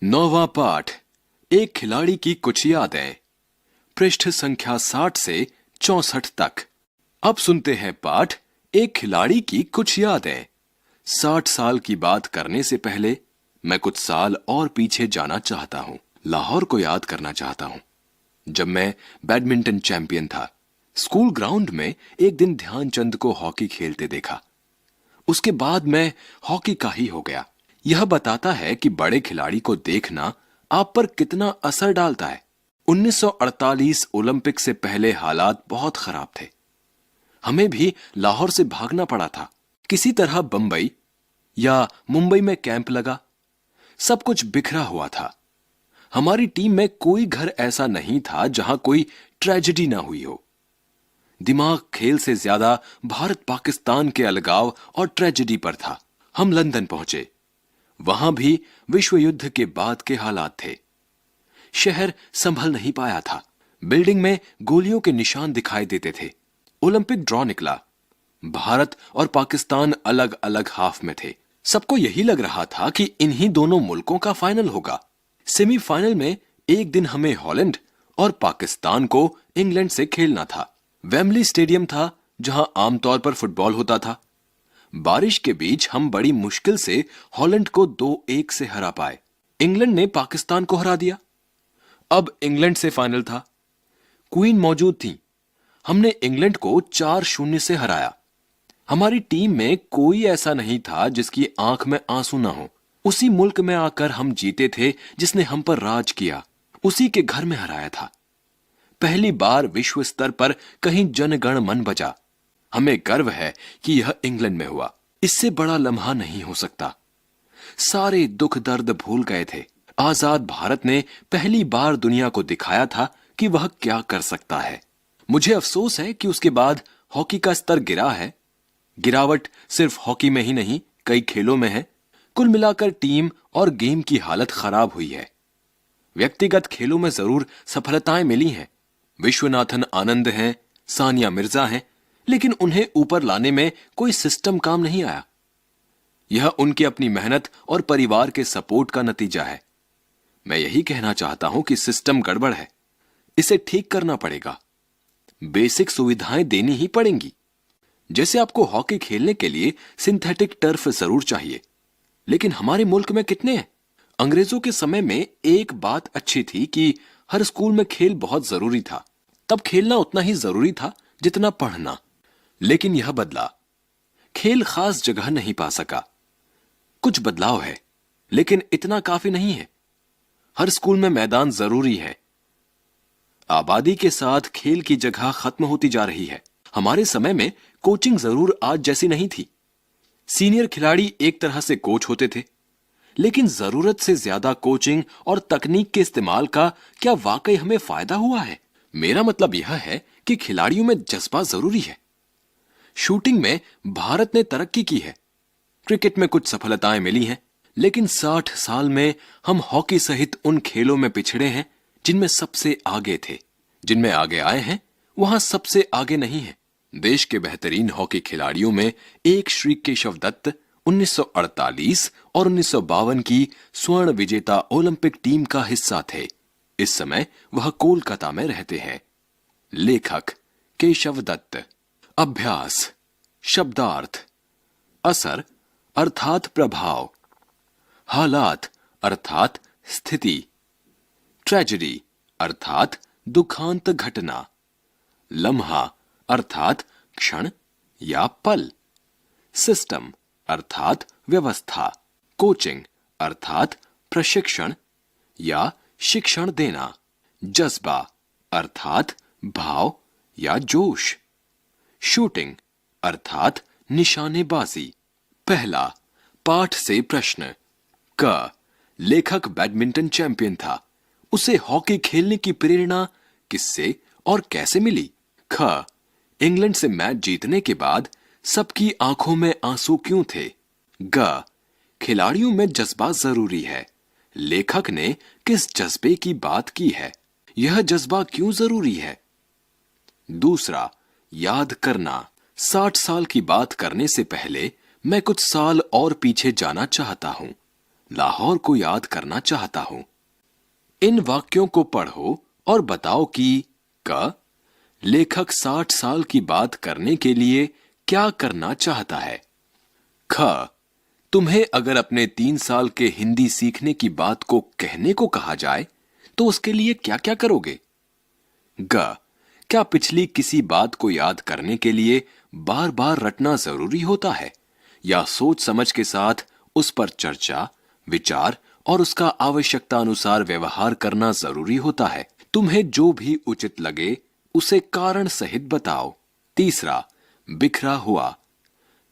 नौवां पाठ। एक खिलाड़ी की कुछ यादें। पृष्ठ संख्या 60 से 64 तक। अब सुनते हैं पाठ एक खिलाड़ी की कुछ यादें। 60 साल की बात करने से पहले मैं कुछ साल और पीछे जाना चाहता हूँ। लाहौर को याद करना चाहता हूँ जब मैं बैडमिंटन चैंपियन था। स्कूल ग्राउंड में एक दिन ध्यानचंद को हॉकी खेलते देखा। उसके बाद मैं हॉकी का ही हो गया। यह बताता है कि बड़े खिलाड़ी को देखना आप पर कितना असर डालता है। 1948 ओलंपिक से पहले हालात बहुत खराब थे। हमें भी लाहौर से भागना पड़ा था। किसी तरह बंबई या मुंबई में कैंप लगा। सब कुछ बिखरा हुआ था। हमारी टीम में कोई घर ऐसा नहीं था जहां कोई ट्रेजेडी ना हुई हो। दिमाग खेल से ज्यादा भारत पाकिस्तान के अलगाव और ट्रेजेडी पर था। हम लंदन पहुंचे। वहां भी विश्व युद्ध के बाद के हालात थे। शहर संभल नहीं पाया था। बिल्डिंग में गोलियों के निशान दिखाई देते थे। ओलंपिक ड्रॉ निकला। भारत और पाकिस्तान अलग अलग हाफ में थे। सबको यही लग रहा था कि इन्हीं दोनों मुल्कों का फाइनल होगा। सेमीफाइनल में एक दिन हमें हॉलैंड और पाकिस्तान को इंग्लैंड से खेलना था। वेम्बली स्टेडियम था जहां आमतौर पर फुटबॉल होता था। बारिश के बीच हम बड़ी मुश्किल से हॉलैंड को 2-1 से हरा पाए। इंग्लैंड ने पाकिस्तान को हरा दिया। अब इंग्लैंड से फाइनल था। क्वीन मौजूद थी। हमने इंग्लैंड को 4-0 से हराया। हमारी टीम में कोई ऐसा नहीं था जिसकी आंख में आंसू ना हो। उसी मुल्क में आकर हम जीते थे जिसने हम पर राज किया। उसी के घर में हराया था। पहली बार विश्व स्तर पर कहीं जनगण मन बजा। हमें गर्व है कि यह इंग्लैंड में हुआ। इससे बड़ा लम्हा नहीं हो सकता। सारे दुख दर्द भूल गए थे। आजाद भारत ने पहली बार दुनिया को दिखाया था कि वह क्या कर सकता है। मुझे अफसोस है कि उसके बाद हॉकी का स्तर गिरा है। गिरावट सिर्फ हॉकी में ही नहीं, कई खेलों में है। कुल मिलाकर टीम और गेम की हालत खराब हुई है। व्यक्तिगत खेलों में जरूर सफलताएं मिली हैं। विश्वनाथन आनंद हैं, सानिया मिर्जा हैं, लेकिन उन्हें ऊपर लाने में कोई सिस्टम काम नहीं आया। यह उनकी अपनी मेहनत और परिवार के सपोर्ट का नतीजा है। मैं यही कहना चाहता हूं कि सिस्टम गड़बड़ है। इसे ठीक करना पड़ेगा। बेसिक सुविधाएं देनी ही पड़ेंगी। जैसे आपको हॉकी खेलने के लिए सिंथेटिक टर्फ जरूर चाहिए, लेकिन हमारे मुल्क में कितने हैं? अंग्रेजों के समय में एक बात अच्छी थी कि हर स्कूल में खेल बहुत जरूरी था। तब खेलना उतना ही जरूरी था जितना पढ़ना। लेकिन यह बदला। खेल खास जगह नहीं पा सका। कुछ बदलाव है, लेकिन इतना काफी नहीं है। हर स्कूल में मैदान जरूरी है। आबादी के साथ खेल की जगह खत्म होती जा रही है। हमारे समय में कोचिंग जरूर आज जैसी नहीं थी। सीनियर खिलाड़ी एक तरह से कोच होते थे, लेकिन जरूरत से ज्यादा कोचिंग और तकनीक के इस्तेमाल का क्या वाकई हमें फायदा हुआ है? मेरा मतलब यह है कि खिलाड़ियों में जज्बा जरूरी है। शूटिंग में भारत ने तरक्की की है। क्रिकेट में कुछ सफलताएं मिली हैं, लेकिन 60 साल में हम हॉकी सहित उन खेलों में पिछड़े हैं जिनमें सबसे आगे थे। जिनमें आगे आए हैं वहां सबसे आगे नहीं है। देश के बेहतरीन हॉकी खिलाड़ियों में एक श्री केशव दत्त 1948 और 1952 की स्वर्ण विजेता ओलंपिक टीम का हिस्सा थे। इस समय वह कोलकाता में रहते हैं। लेखक केशव दत्त। अभ्यास। शब्दार्थ। असर अर्थात प्रभाव। हालात अर्थात स्थिति। ट्रेजेडी अर्थात दुखांत घटना। लम्हा अर्थात क्षण या पल। सिस्टम अर्थात व्यवस्था। कोचिंग अर्थात प्रशिक्षण या शिक्षण देना। जज्बा अर्थात भाव या जोश। शूटिंग अर्थात निशानेबाजी। पहला, पाठ से प्रश्न। क, लेखक बैडमिंटन चैंपियन था। उसे हॉकी खेलने की प्रेरणा किससे और कैसे मिली? ख, इंग्लैंड से मैच जीतने के बाद सबकी आंखों में आंसू क्यों थे? ग, खिलाड़ियों में जज्बा जरूरी है। लेखक ने किस जज्बे की बात की है? यह जज्बा क्यों जरूरी है? दूसरा, याद करना। 60 साल की बात करने से पहले मैं कुछ साल और पीछे जाना चाहता हूं। लाहौर को याद करना चाहता हूं। इन वाक्यों को पढ़ो और बताओ कि क लेखक 60 साल की बात करने के लिए क्या करना चाहता है। ख तुम्हें अगर अपने 3 साल के हिंदी सीखने की बात को कहने को कहा जाए तो उसके लिए क्या क्या करोगे। ग क्या पिछली किसी बात को याद करने के लिए बार बार रटना जरूरी होता है या सोच समझ के साथ उस पर चर्चा, विचार और उसका आवश्यकता अनुसार व्यवहार करना जरूरी होता है। तुम्हें जो भी उचित लगे उसे कारण सहित बताओ। तीसरा, बिखरा हुआ।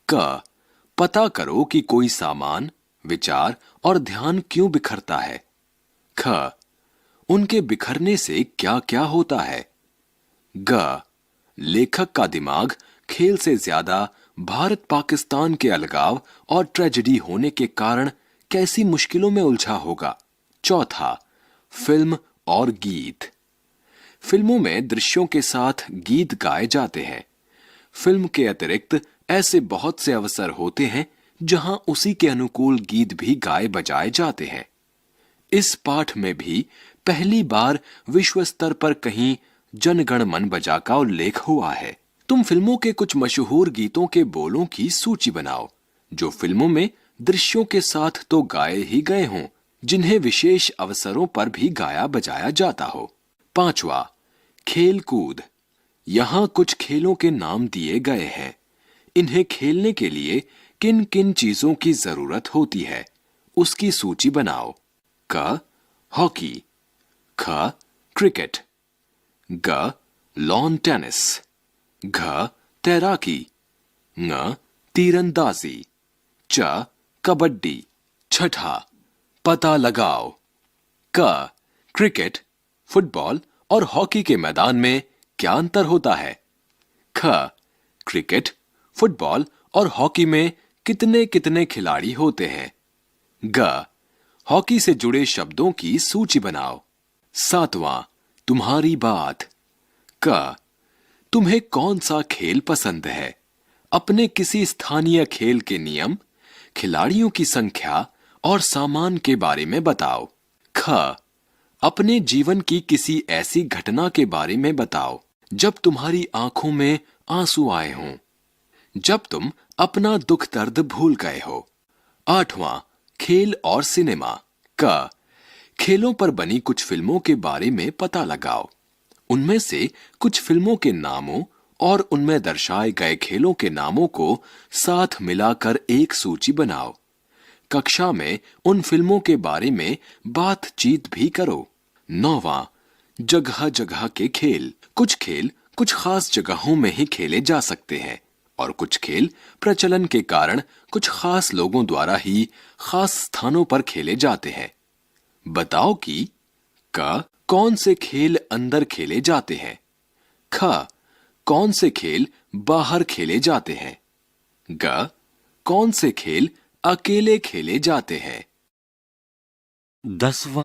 क पता करो कि कोई सामान, विचार और ध्यान क्यों बिखरता है। ख उनके बिखरने से क्या क्या होता है। ग लेखक का दिमाग खेल से ज्यादा भारत पाकिस्तान के अलगाव और ट्रेजेडी होने के कारण कैसी मुश्किलों में उलझा होगा। चौथा, फिल्म और गीत। फिल्मों में दृश्यों के साथ गीत गाए जाते हैं। फिल्म के अतिरिक्त ऐसे बहुत से अवसर होते हैं जहां उसी के अनुकूल गीत भी गाए बजाए जाते हैं। इस पाठ में भी पहली बार विश्व स्तर पर कहीं जनगण मन बजा का उल्लेख हुआ है। तुम फिल्मों के कुछ मशहूर गीतों के बोलों की सूची बनाओ जो फिल्मों में दृश्यों के साथ तो गाए ही गए हों, जिन्हें विशेष अवसरों पर भी गाया बजाया जाता हो। पांचवा, खेल कूद। यहां कुछ खेलों के नाम दिए गए हैं। इन्हें खेलने के लिए किन किन चीजों की जरूरत होती है उसकी सूची बनाओ। क हॉकी, ख क्रिकेट, ग लॉन टेनिस, घ तैराकी, ङ तीरंदाजी, च कबड्डी। छठा, पता लगाओ। क क्रिकेट, फुटबॉल और हॉकी के मैदान में क्या अंतर होता है। ख क्रिकेट, फुटबॉल और हॉकी में कितने कितने खिलाड़ी होते हैं। ग हॉकी से जुड़े शब्दों की सूची बनाओ। सातवां, तुम्हारी बात। क तुम्हें कौन सा खेल पसंद है। अपने किसी स्थानीय खेल के नियम, खिलाड़ियों की संख्या और सामान के बारे में बताओ। ख अपने जीवन की किसी ऐसी घटना के बारे में बताओ जब तुम्हारी आंखों में आंसू आए हों, जब तुम अपना दुख दर्द भूल गए हो। आठवां, खेल और सिनेमा। क खेलों पर बनी कुछ फिल्मों के बारे में पता लगाओ। उनमें से कुछ फिल्मों के नामों और उनमें दर्शाए गए खेलों के नामों को साथ मिलाकर एक सूची बनाओ। कक्षा में उन फिल्मों के बारे में बातचीत भी करो। नौवां, जगह जगह के खेल। कुछ खेल कुछ खास जगहों में ही खेले जा सकते हैं और कुछ खेल प्रचलन के कारण कुछ खास लोगों द्वारा ही खास स्थानों पर खेले जाते हैं। बताओ कि क कौन से खेल अंदर खेले जाते हैं। ख कौन से खेल बाहर खेले जाते हैं। ग कौन से खेल अकेले खेले जाते हैं। 10वां